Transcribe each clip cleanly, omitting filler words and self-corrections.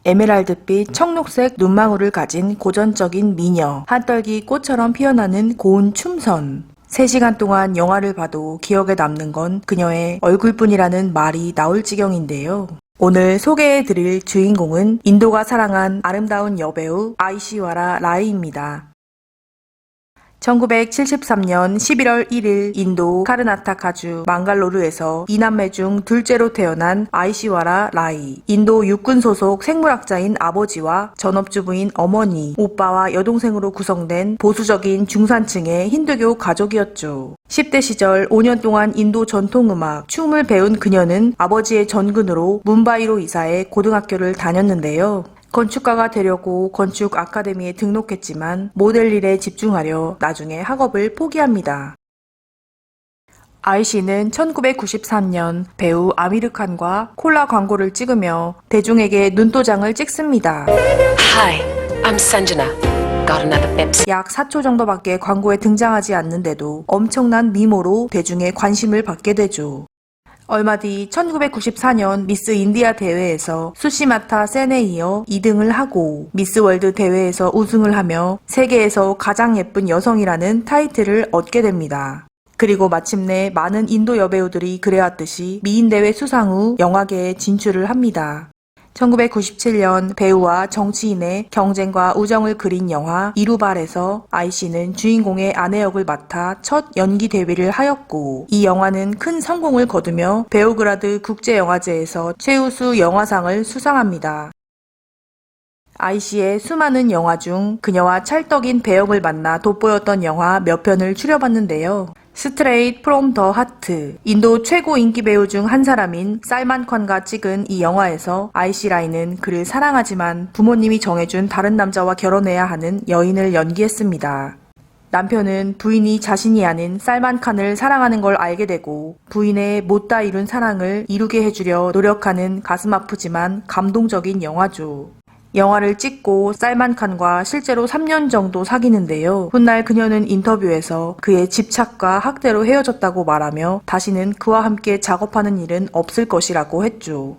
에메랄드빛 청록색 눈망울을 가진 고전적인 미녀, 한떨기 꽃처럼 피어나는 고운 춤선. 3시간 동안 영화를 봐도 기억에 남는 건 그녀의 얼굴뿐이라는 말이 나올 지경인데요. 오늘 소개해드릴 주인공은 인도가 사랑한 아름다운 여배우 아이시와라 라이입니다. 1973년 11월 1일 인도 카르나타카주 망갈로르에서 2남매 중 둘째로 태어난 아이시와라 라이. 인도 육군 소속 생물학자인 아버지와 전업주부인 어머니, 오빠와 여동생으로 구성된 보수적인 중산층의 힌두교 가족이었죠. 10대 시절 5년 동안 인도 전통음악, 춤을 배운 그녀는 아버지의 전근으로 뭄바이로 이사해 고등학교를 다녔는데요. 건축가가 되려고 건축 아카데미에 등록했지만 모델 일에 집중하려 나중에 학업을 포기합니다. 아이씨는 1993년 배우 아미르칸과 콜라 광고를 찍으며 대중에게 눈도장을 찍습니다. Hi, I'm Sanjana. Got another Pepsi. 약 4초 정도밖에 광고에 등장하지 않는데도 엄청난 미모로 대중의 관심을 받게 되죠. 얼마 뒤 1994년 미스 인디아 대회에서 수시마타 센에 이어 2등을 하고 미스 월드 대회에서 우승을 하며 세계에서 가장 예쁜 여성이라는 타이틀을 얻게 됩니다. 그리고 마침내 많은 인도 여배우들이 그래왔듯이 미인대회 수상 후 영화계에 진출을 합니다. 1997년 배우와 정치인의 경쟁과 우정을 그린 영화 이루발에서 아이씨는 주인공의 아내 역을 맡아 첫 연기 데뷔를 하였고, 이 영화는 큰 성공을 거두며 베오그라드 국제영화제에서 최우수 영화상을 수상합니다. 아이씨의 수많은 영화 중 그녀와 찰떡인 배역을 만나 돋보였던 영화 몇 편을 추려봤는데요. 스트레이트 프롬 더 하트, 인도 최고 인기 배우 중 한 사람인 살만 칸과 찍은 이 영화에서 아이씨 라이는 그를 사랑하지만 부모님이 정해준 다른 남자와 결혼해야 하는 여인을 연기했습니다. 남편은 부인이 자신이 아닌 살만 칸을 사랑하는 걸 알게 되고 부인의 못다 이룬 사랑을 이루게 해주려 노력하는 가슴 아프지만 감동적인 영화죠. 영화를 찍고 살만 칸과 실제로 3년 정도 사귀는데요. 훗날 그녀는 인터뷰에서 그의 집착과 학대로 헤어졌다고 말하며 다시는 그와 함께 작업하는 일은 없을 것이라고 했죠.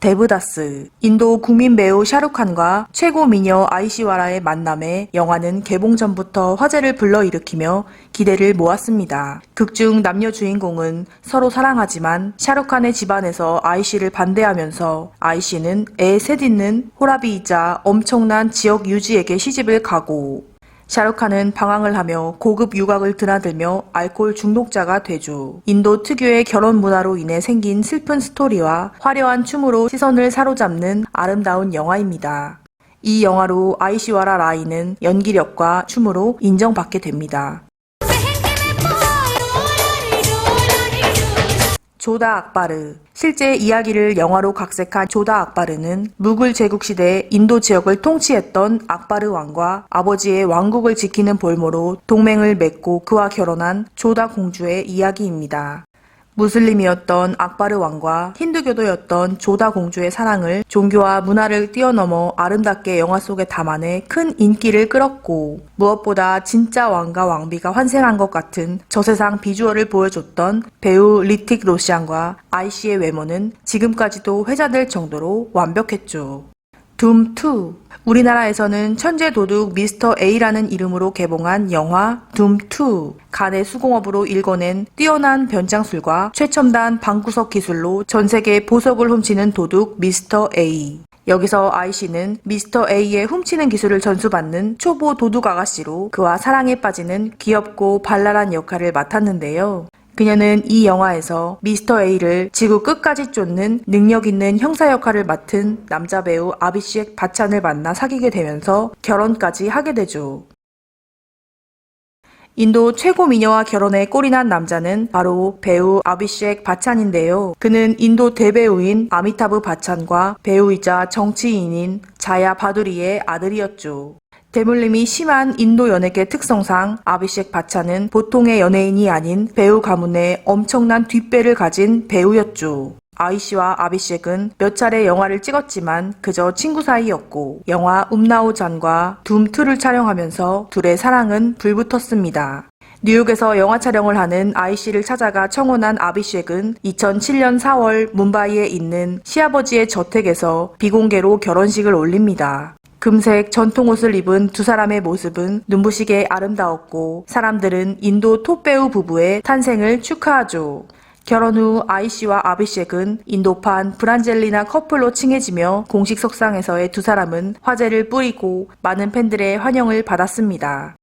데브다스, 인도 국민 배우 샤룩칸과 최고 미녀 아이시와라의 만남에 영화는 개봉 전부터 화제를 불러일으키며 기대를 모았습니다. 극중 남녀 주인공은 서로 사랑하지만 샤룩칸의 집안에서 아이씨를 반대하면서 아이씨는 애 셋 있는 호라비이자 엄청난 지역 유지에게 시집을 가고, 샤룩칸은 방황을 하며 고급 유곽을 드나들며 알코올 중독자가 되죠. 인도 특유의 결혼 문화로 인해 생긴 슬픈 스토리와 화려한 춤으로 시선을 사로잡는 아름다운 영화입니다. 이 영화로 아이시와라 라이는 연기력과 춤으로 인정받게 됩니다. 조다 악바르. 실제 이야기를 영화로 각색한 조다 악바르는 무굴 제국 시대 인도 지역을 통치했던 악바르 왕과 아버지의 왕국을 지키는 볼모로 동맹을 맺고 그와 결혼한 조다 공주의 이야기입니다. 무슬림이었던 악바르 왕과 힌두교도였던 조다 공주의 사랑을 종교와 문화를 뛰어넘어 아름답게 영화 속에 담아내 큰 인기를 끌었고, 무엇보다 진짜 왕과 왕비가 환생한 것 같은 저세상 비주얼을 보여줬던 배우 리틱 로션과 아이씨의 외모는 지금까지도 회자될 정도로 완벽했죠. 둠2. 우리나라에서는 천재 도둑 미스터 A라는 이름으로 개봉한 영화 둠2. 간의 수공업으로 일궈낸 뛰어난 변장술과 최첨단 방구석 기술로 전세계 보석을 훔치는 도둑 미스터 A. 여기서 아이씨는 미스터 A의 훔치는 기술을 전수받는 초보 도둑 아가씨로 그와 사랑에 빠지는 귀엽고 발랄한 역할을 맡았는데요. 그녀는 이 영화에서 미스터 A를 지구 끝까지 쫓는 능력 있는 형사 역할을 맡은 남자 배우 아비쉑 바찬을 만나 사귀게 되면서 결혼까지 하게 되죠. 인도 최고 미녀와 결혼해 꼴이 난 남자는 바로 배우 아비쉑 바찬인데요. 그는 인도 대배우인 아미타브 바찬과 배우이자 정치인인 자야 바두리의 아들이었죠. 대물림이 심한 인도 연예계 특성상 아비쉑 바찬은 보통의 연예인이 아닌 배우 가문의 엄청난 뒷배를 가진 배우였죠. 아이씨와 아비쉑은 몇 차례 영화를 찍었지만 그저 친구 사이였고, 영화 움나우 잔과 둠2를 촬영하면서 둘의 사랑은 불붙었습니다. 뉴욕에서 영화 촬영을 하는 아이씨를 찾아가 청혼한 아비쉑은 2007년 4월 뭄바이에 있는 시아버지의 저택에서 비공개로 결혼식을 올립니다. 금색 전통 옷을 입은 두 사람의 모습은 눈부시게 아름다웠고 사람들은 인도 톱배우 부부의 탄생을 축하하죠. 결혼 후 아이씨와 아비쉑은 인도판 브란젤리나 커플로 칭해지며 공식 석상에서의 두 사람은 화제를 뿌리고 많은 팬들의 환영을 받았습니다.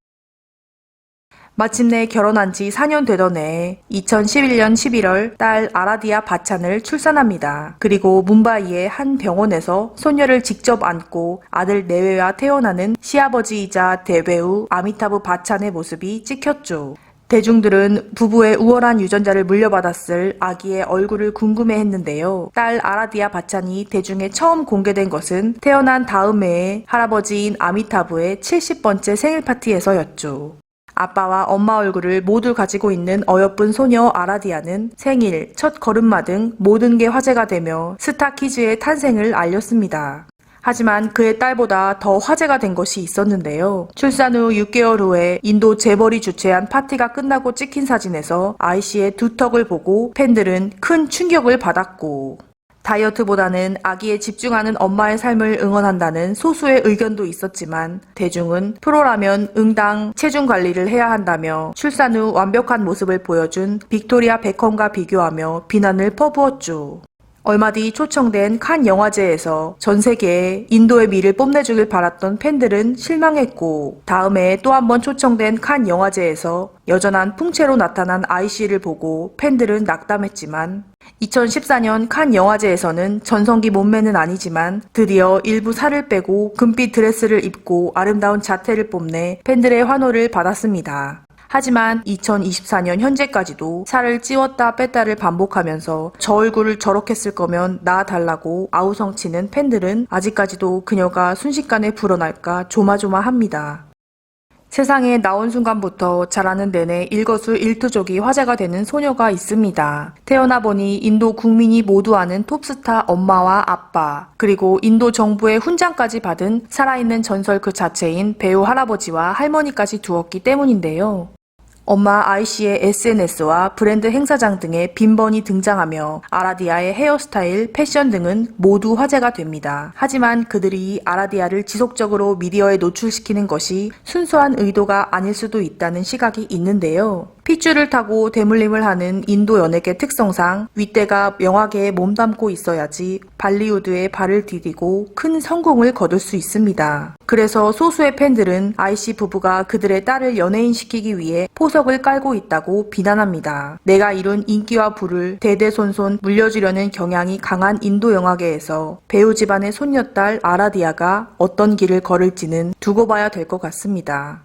마침내 결혼한 지 4년 되던 해 2011년 11월 딸 아라디아 바찬을 출산합니다. 그리고 뭄바이의 한 병원에서 소녀를 직접 안고 아들 내외와 태어나는 시아버지이자 대배우 아미타브 바찬의 모습이 찍혔죠. 대중들은 부부의 우월한 유전자를 물려받았을 아기의 얼굴을 궁금해했는데요. 딸 아라디아 바찬이 대중에 처음 공개된 것은 태어난 다음 해에 할아버지인 아미타브의 70번째 생일 파티에서였죠. 아빠와 엄마 얼굴을 모두 가지고 있는 어여쁜 소녀 아라디아는 생일, 첫 걸음마 등 모든 게 화제가 되며 스타키즈의 탄생을 알렸습니다. 하지만 그의 딸보다 더 화제가 된 것이 있었는데요. 출산 후 6개월 후에 인도 재벌이 주최한 파티가 끝나고 찍힌 사진에서 아이씨의 두턱을 보고 팬들은 큰 충격을 받았고 다이어트보다는 아기에 집중하는 엄마의 삶을 응원한다는 소수의 의견도 있었지만 대중은 프로라면 응당 체중 관리를 해야 한다며 출산 후 완벽한 모습을 보여준 빅토리아 베컴과 비교하며 비난을 퍼부었죠. 얼마 뒤 초청된 칸 영화제에서 전 세계에 인도의 미를 뽐내주길 바랐던 팬들은 실망했고 다음해 또 한 번 초청된 칸 영화제에서 여전한 풍채로 나타난 아이씨를 보고 팬들은 낙담했지만 2014년 칸 영화제에서는 전성기 몸매는 아니지만 드디어 일부 살을 빼고 금빛 드레스를 입고 아름다운 자태를 뽐내 팬들의 환호를 받았습니다. 하지만 2024년 현재까지도 살을 찌웠다 뺐다를 반복하면서 저 얼굴을 저렇게 쓸 거면 놔달라고 아우성치는 팬들은 아직까지도 그녀가 순식간에 불어날까 조마조마합니다. 세상에 나온 순간부터 자라는 내내 일거수일투족이 화제가 되는 소녀가 있습니다. 태어나 보니 인도 국민이 모두 아는 톱스타 엄마와 아빠, 그리고 인도 정부의 훈장까지 받은 살아있는 전설 그 자체인 배우 할아버지와 할머니까지 두었기 때문인데요. 엄마 아이씨의 SNS와 브랜드 행사장 등에 빈번히 등장하며 아라디아의 헤어스타일, 패션 등은 모두 화제가 됩니다. 하지만 그들이 아라디아를 지속적으로 미디어에 노출시키는 것이 순수한 의도가 아닐 수도 있다는 시각이 있는데요. 핏줄을 타고 대물림을 하는 인도 연예계 특성상 윗대가 명확하게 몸담고 있어야지 발리우드에 발을 디디고 큰 성공을 거둘 수 있습니다. 그래서 소수의 팬들은 아이씨 부부가 그들의 딸을 연예인시키기 위해 포석을 깔고 있다고 비난합니다. 내가 이룬 인기와 부를 대대손손 물려주려는 경향이 강한 인도 영화계에서 배우 집안의 손녀딸 아라디아가 어떤 길을 걸을지는 두고 봐야 될 것 같습니다.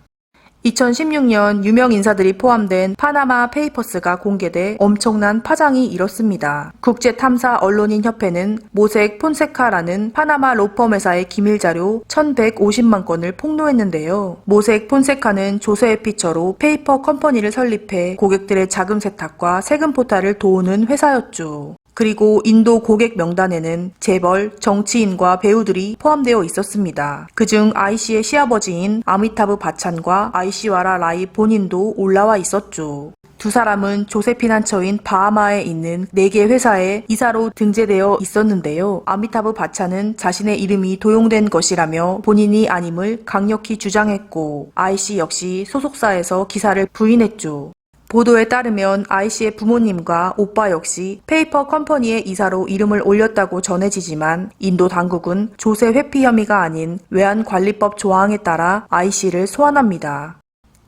2016년 유명 인사들이 포함된 파나마 페이퍼스가 공개돼 엄청난 파장이 일었습니다. 국제탐사 언론인 협회는 모색 폰세카라는 파나마 로펌 회사의 기밀 자료 1150만 건을 폭로했는데요. 모색 폰세카는 조세의 피처로 페이퍼 컴퍼니를 설립해 고객들의 자금 세탁과 세금 포탈을 도우는 회사였죠. 그리고 인도 고객 명단에는 재벌, 정치인과 배우들이 포함되어 있었습니다. 그중 아이씨의 시아버지인 아미타브 바찬과 아이시와라 라이 본인도 올라와 있었죠. 두 사람은 조세 피난처인 바하마에 있는 4개 회사에 이사로 등재되어 있었는데요. 아미타브 바찬은 자신의 이름이 도용된 것이라며 본인이 아님을 강력히 주장했고 아이씨 역시 소속사에서 기사를 부인했죠. 보도에 따르면 아이씨의 부모님과 오빠 역시 페이퍼 컴퍼니의 이사로 이름을 올렸다고 전해지지만 인도 당국은 조세 회피 혐의가 아닌 외환관리법 조항에 따라 아이씨를 소환합니다.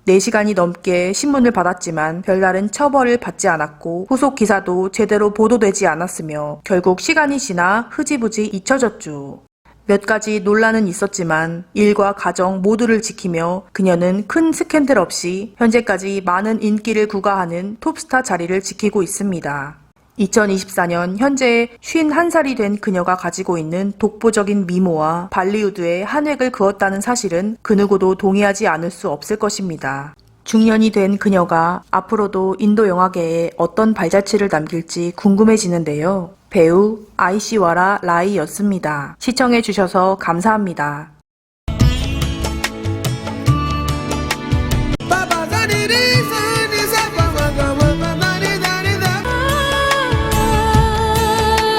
4시간이 넘게 신문을 받았지만 별다른 처벌을 받지 않았고 후속 기사도 제대로 보도되지 않았으며 결국 시간이 지나 흐지부지 잊혀졌죠. 몇 가지 논란은 있었지만 일과 가정 모두를 지키며 그녀는 큰 스캔들 없이 현재까지 많은 인기를 구가하는 톱스타 자리를 지키고 있습니다. 2024년 현재 51살이 된 그녀가 가지고 있는 독보적인 미모와 발리우드에 한 획을 그었다는 사실은 그 누구도 동의하지 않을 수 없을 것입니다. 중년이 된 그녀가 앞으로도 인도 영화계에 어떤 발자취를 남길지 궁금해지는데요. 배우 아이시와라 라이였습니다. 시청해주셔서 감사합니다.